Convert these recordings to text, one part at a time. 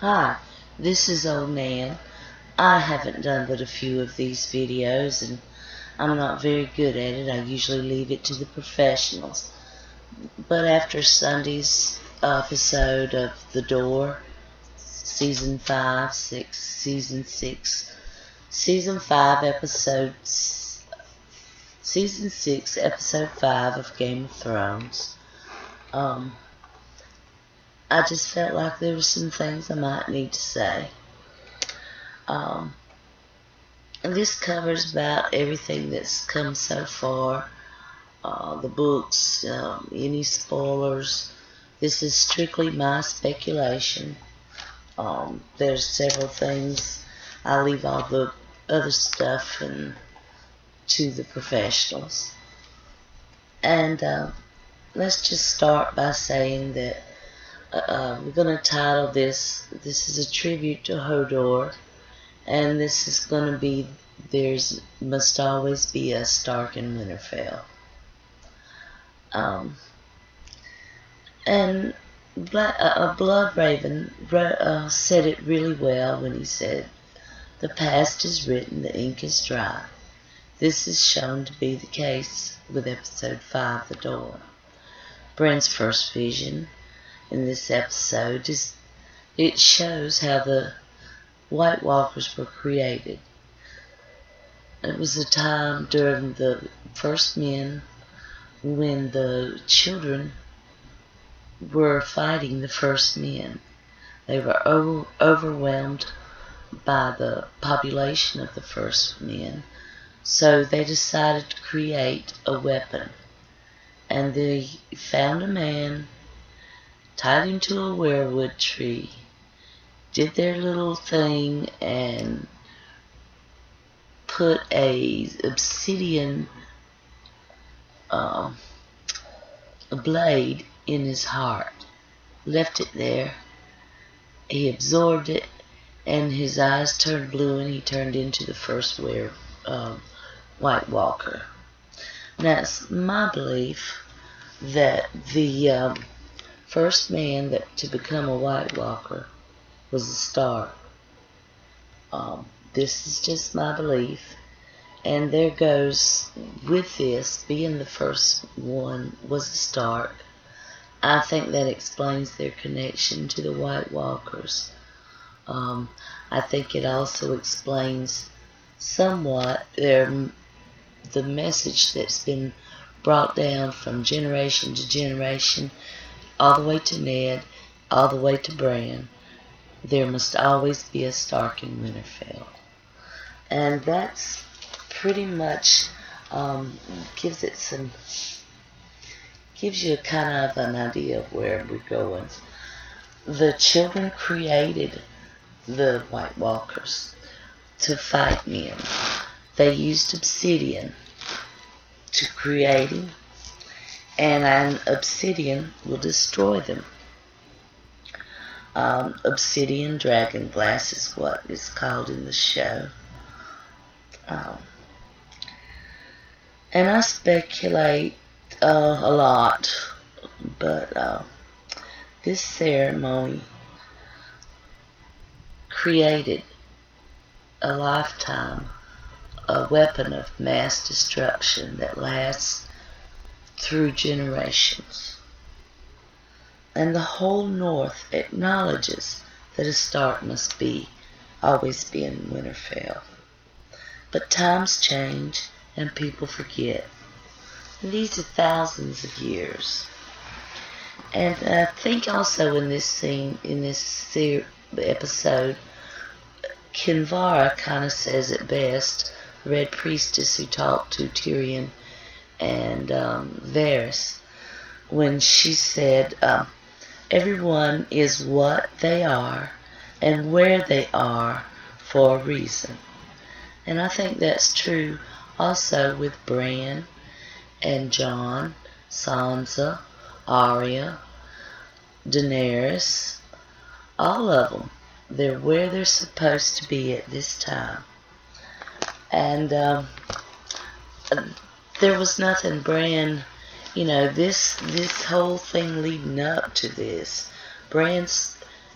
Hi, this is Old Nan. I haven't done but a few of these videos and I'm not very good at it. I usually leave it to the professionals. But after Sunday's episode of The Door, Season 5, 6, Season 6, Season 5, Season 6, Episode 5 of Game of Thrones, I just felt like there were some things I might need to say. And this covers about everything that's come so far. The books, any spoilers. This is strictly my speculation. There's several things. I leave all the other stuff to the professionals. And let's just start by saying that we're going to title this is a tribute to Hodor. And this is going to be, must always be a Stark in Winterfell. And Bloodraven said it really well when he said, "The past is written, the ink is dry." This is shown to be the case with Episode 5, The Door. Bran's first vision in this episode it shows how the White Walkers were created. It was a time during the first men when the children were fighting the first men. They were overwhelmed by the population of the first men, so they decided to create a weapon. And they found a man, tied him to a weirwood tree, did their little thing, and put a obsidian a blade in his heart, left it there. He absorbed it, and his eyes turned blue, and he turned into the first White Walker. Now, it's my belief that the first man to become a White Walker was a Stark. This is just my belief. And there goes, with this, being the first one was a Stark. I think that explains their connection to the White Walkers. I think it also explains somewhat the message that's been brought down from generation to generation, all the way to Ned, all the way to Bran. There must always be a Stark in Winterfell. And that's pretty much gives you kind of an idea of where we're going. The children created the White Walkers to fight men. They used obsidian to create him, and an obsidian will destroy them. Obsidian dragon glass is what is called in the show. And I speculate a lot, but this ceremony created a lifetime, a weapon of mass destruction that lasts through generations. And the whole North acknowledges that a Stark must always be in Winterfell. But times change and people forget. And these are thousands of years. And I think also in this scene, in this episode, Kinvara kind of says it best, Red Priestess who talked to Tyrion and Varys, when she said, everyone is what they are and where they are for a reason. And I think that's true also with Bran and Jon, Sansa, Arya, Daenerys, all of them. They're where they're supposed to be at this time. And there was nothing Bran, this whole thing leading up to this. Bran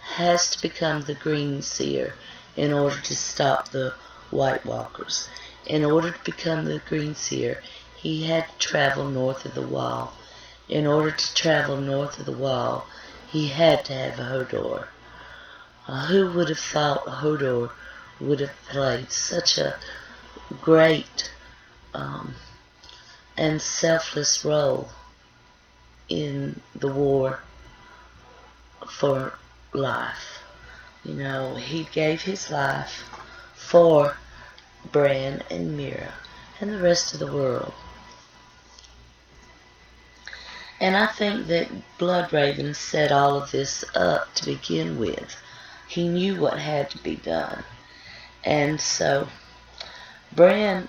has to become the Green Seer in order to stop the White Walkers. In order to become the Green Seer, he had to travel north of the Wall. In order to travel north of the Wall, he had to have Hodor. Who would have thought Hodor would have played such a great and selfless role in the war for life? You know, he gave his life for Bran and Mira and the rest of the world. And I think that Bloodraven set all of this up to begin with. He knew what had to be done. And so Bran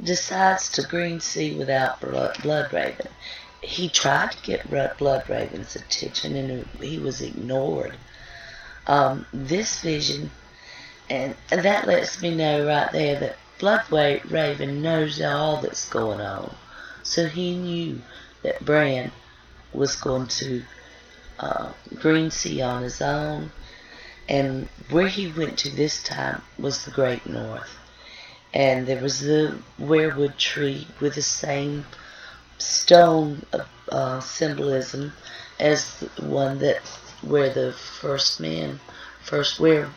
decides to Green Sea without Bloodraven. He tried to get Bloodraven's attention and he was ignored. This vision, and that lets me know right there that Bloodraven knows all that's going on. So he knew that Bran was going to Green Sea on his own, and where he went to this time was the Great North. And there was the weirwood tree with the same stone symbolism as the one that where the first where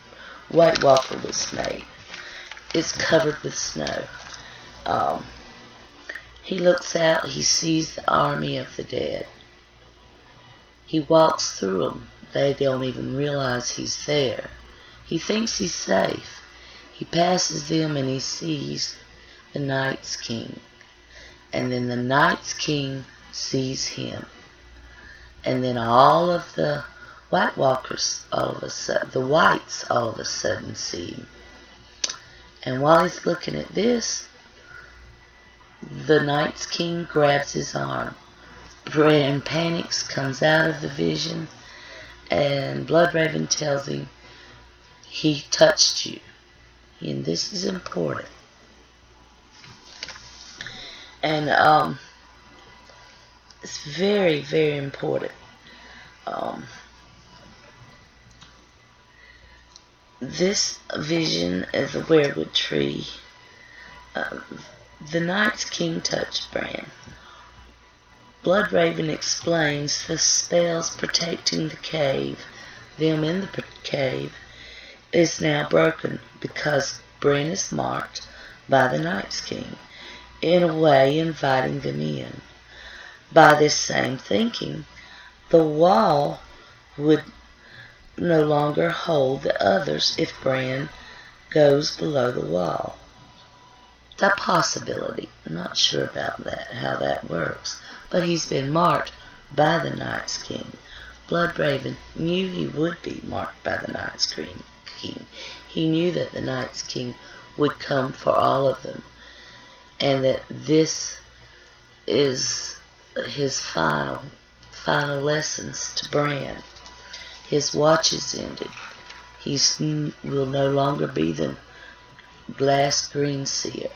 White Walker was made. It's covered with snow. He looks out, he sees the army of the dead. He walks through them. They don't even realize he's there. He thinks he's safe. He passes them and he sees the Night's King. And then the Night's King sees him. And then all of the White Walkers, the Whites all of a sudden see him. And while he's looking at this, the Night's King grabs his arm. Bran panics, comes out of the vision, and Bloodraven tells him, he touched you. And this is important. And it's very, very important. This vision of the weirwood tree, the Night's King touched Bran. Bloodraven explains the spells protecting the cave, them in the cave, is now broken because Bran is marked by the Night's King, in a way inviting them in. By this same thinking, the wall would no longer hold the others if Bran goes below the wall. It's a possibility. I'm not sure about that, how that works. But he's been marked by the Night's King. Bloodraven knew he would be marked by the Night's King. He knew that the Night's King would come for all of them. And that this is his final lessons to Bran. His watch is ended. He will no longer be the last Green Seer.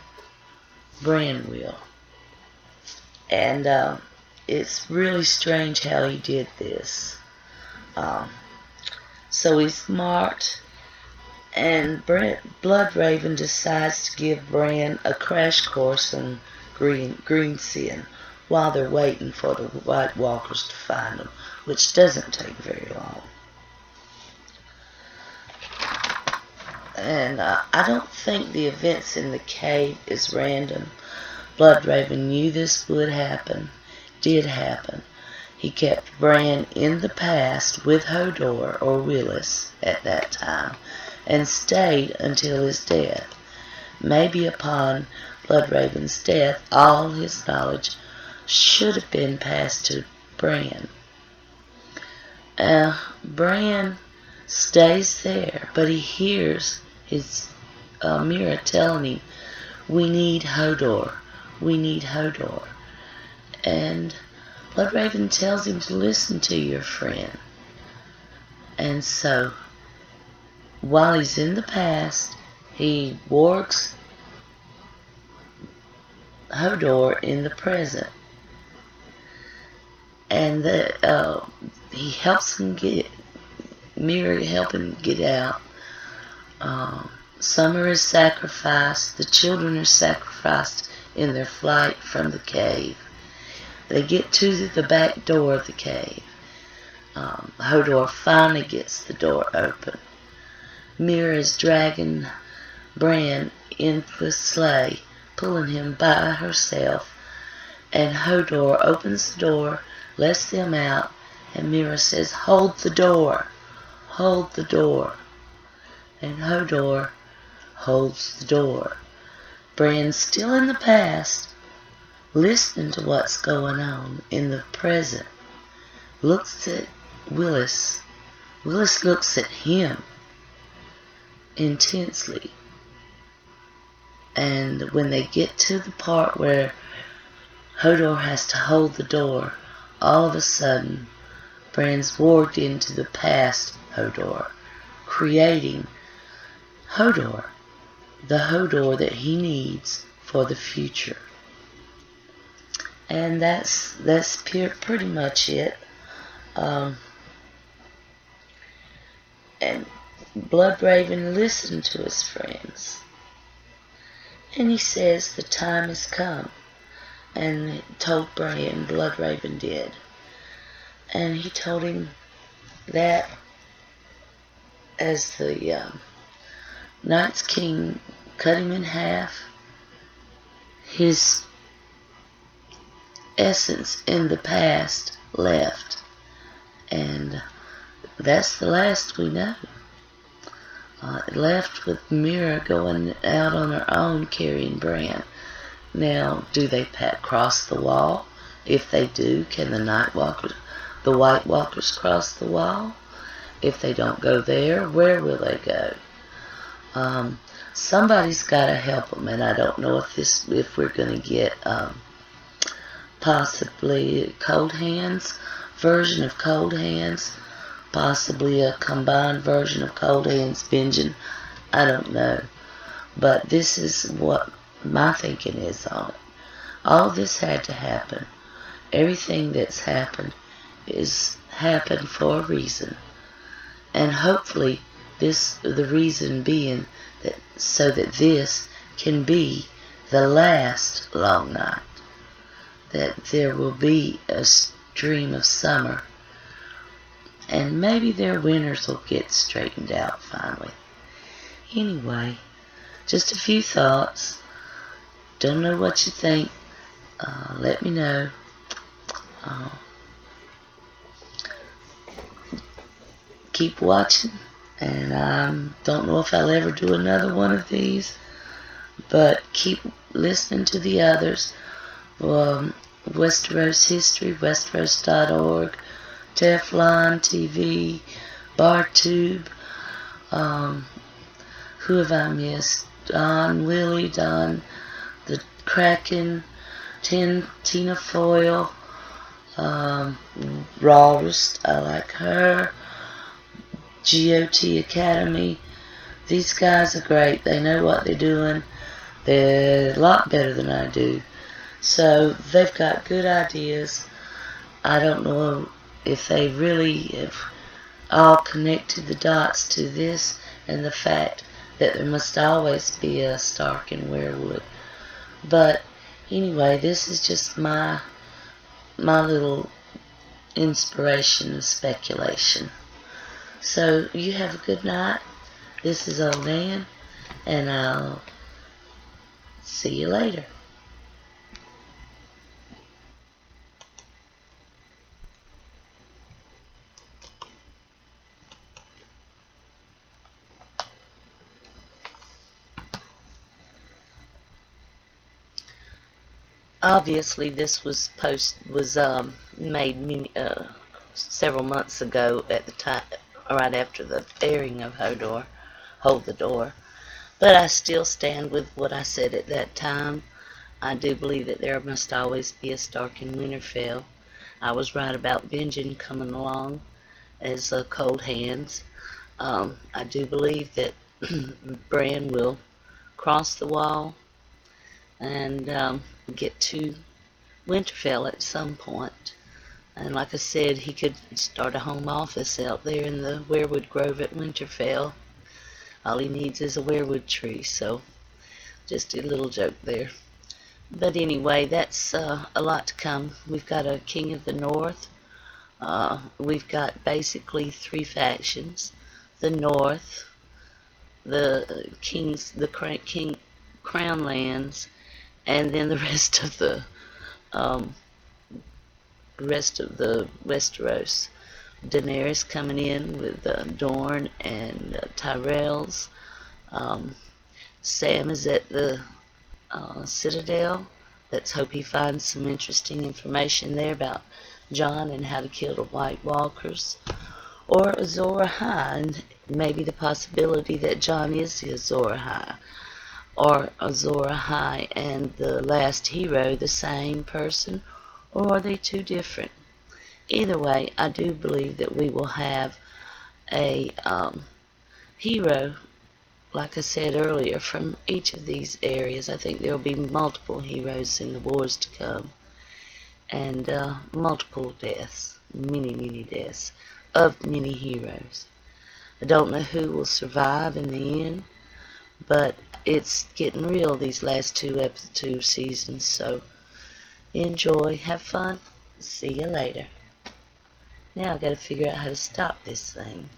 Bran will. And it's really strange how he did this. So he's marked, and Bloodraven decides to give Bran a crash course on Green Sea while they're waiting for the White Walkers to find them, which doesn't take very long. And I don't think the events in the cave is random. Bloodraven knew this would happen, did happen. He kept Bran in the past with Hodor or Willis at that time, and stayed until his death. Maybe upon Bloodraven's death, all his knowledge should have been passed to Bran. Bran stays there, but he hears his Mira telling him, we need Hodor. We need Hodor. And Bloodraven tells him to listen to your friend. And so, while he's in the past, he wargs Hodor in the present. And he helps him Mira help him get out. Summer is sacrificed. The children are sacrificed in their flight from the cave. They get to the back door of the cave. Hodor finally gets the door open. Mira is dragging Bran into the sleigh, pulling him by herself, and Hodor opens the door, lets them out, and Mira says, "Hold the door! Hold the door!" And Hodor holds the door. Bran's still in the past, listening to what's going on in the present. Looks at Willis. Willis looks at him intensely. And when they get to the part where Hodor has to hold the door, all of a sudden, Bran's warped into the past Hodor, creating Hodor, the Hodor that he needs for the future. And that's pretty much it. And Bloodraven listened to his friends. And he says the time has come. And told Bran, Bloodraven did. And he told him that as the Night's King cut him in half, his essence in the past left. And that's the last we know. Left with Mira going out on her own carrying Bran. Now, do they cross the wall? If they do, can the White Walkers cross the wall? If they don't go there, where will they go? Somebody's got to help them, and I don't know if we're going to get possibly Cold Hands version of Cold Hands, possibly a combined version of Cold Hands Vengeance. I don't know, but this is what my thinking is on it. All this had to happen. Everything that's happened is happened for a reason, and hopefully the reason being that so that this can be the last long night, that there will be a stream of summer, and maybe their winters will get straightened out finally. Anyway, just a few thoughts. Don't know what you think. Let me know. Keep watching, and I don't know if I'll ever do another one of these, but keep listening to the others. Westeros History, Westeros.org, Teflon TV, BarTube. Who have I missed? Don Willie, Don the Kraken, Tina Foyle, Rawrest, I like her, GOT Academy. These guys are great. They know what they're doing. They're a lot better than I do. So they've got good ideas. I don't know if they really have all connected the dots to this and the fact that there must always be a Stark in Weirwood. But anyway, this is just my little inspiration and speculation. So you have a good night. This is Old Nan, and I'll see you later. Obviously, this was made several months ago at the time, right after the airing of Hodor, Hold the Door. But I still stand with what I said at that time. I do believe that there must always be a Stark in Winterfell. I was right about Benjen coming along as Cold Hands. I do believe that Bran will cross the wall and get to Winterfell at some point. And like I said, he could start a home office out there in the weirwood grove at Winterfell. All he needs is a weirwood tree, so just a little joke there. But anyway, that's a lot to come. We've got a King of the North. We've got basically three factions: the North, the Kings, the Crown lands, and then the um, rest of the Westeros. Daenerys coming in with Dorne and Tyrells. Um, Sam is at the Citadel. Let's hope he finds some interesting information there about Jon and how to kill the White Walkers. Or Azor Ahai, and maybe the possibility that Jon is the Azor Ahai. Or Azor Ahai and the last hero the same person, or are they two different? Either way, I do believe that we will have a hero, like I said earlier, from each of these areas. I think there will be multiple heroes in the wars to come, and multiple deaths, many deaths of many heroes. I don't know who will survive in the end, but it's getting real these last two seasons, so enjoy, have fun, see you later. Now I've got to figure out how to stop this thing.